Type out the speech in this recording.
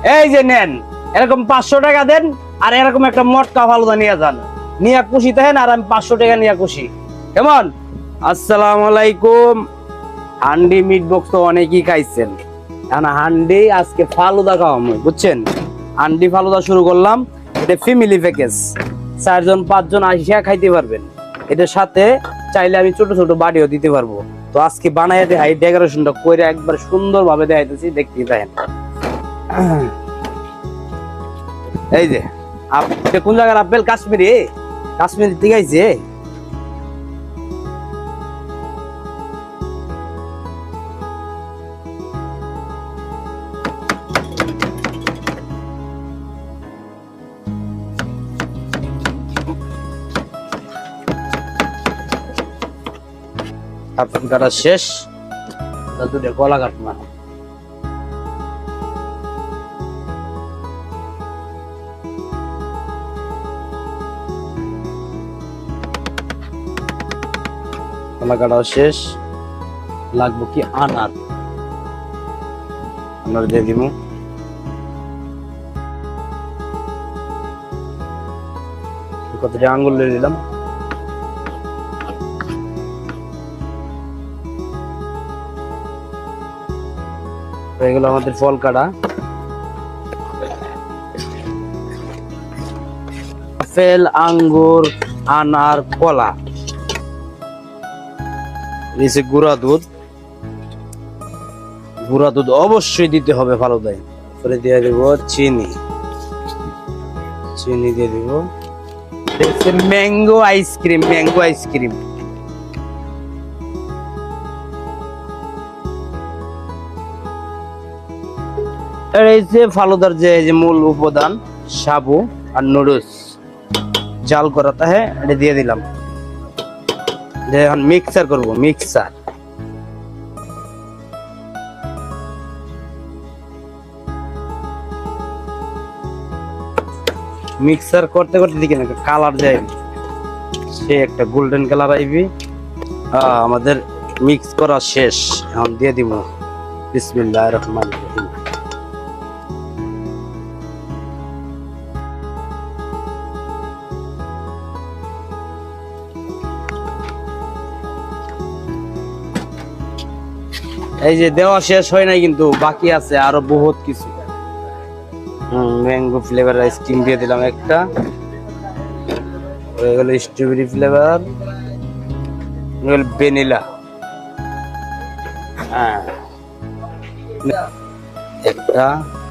এই যে নেন, এরকম 500 টাকা দেন আর এরকম একটা মটকা ফালুদা নিয়ে যান, নিয়ে খুশি থাকেন আর আমি 500 টাকা নিয়ে খুশি। কেমন? আসসালামু আলাইকুম। হান্ডি মিট বক্স তো অনেকেই খাইছেন, এখন হান্ডি আজকে ফালুদা খাওয়াবো, বুঝছেন? হান্ডি ফালুদা শুরু করলাম। এটা ফ্যামিলি প্যাকেজ, 4 জন 5 জন আসিয়া খাইতে পারবেন। এটার সাথে চাইলে আমি ছোট ছোট বাটিও দিতে পারবো। তো আজকে বানাই দেখাই, ডেকোরেশনটা করে একবার সুন্দর ভাবে দেখাইতেছি, দেখতেই দেখেন। এই যে কোন জায়গার আপেল? কাশ্মীরি, কাশ্মীরি থেকে আইছে। আপেল কাটা শেষ, দুটো কলা কাটনা। কলা কাটা শেষ, লাগবো কি আনার, আনার দিয়ে দিব। কতটা আঙ্গুল দিয়ে দিলাম। এগুলো আমাদের ফল কাটা। আপেল, আঙ্গুর, আনার, কলা, নিচে গুঁড়া দুধ। গুঁড়া দুধ অবশ্যই দিতে হবে ফালুদায়। পরে দিয়ে দিব চিনি, চিনি দিয়ে দিব। Mango ice cream, mango ice cream. এই যে ফালুদার যে মূল উপাদান, সাবু আর নুডলস জাল করা, তা হ্যাঁ এটা দিয়ে দিলাম। এখন মিক্সার করব, মিক্সার। মিক্সার করতে করতে দেখি না কালার যায়, সে একটা গোল্ডেন কালার আইবি। আমাদের মিক্স করা শেষ, এখন দিয়ে দিব বিসমিল্লাহির রহমানির রহিম। এই যে দেওয়া শেষ হয় নাই, কিন্তু বাকি আছে আরো বহুত কিছু। ম্যাঙ্গো ফ্লেভার আইসক্রিম দিয়ে দিলাম একটা, হয়ে গেল স্ট্রবেরি ফ্লেভার, ভ্যানিলা। হ্যাঁ একটা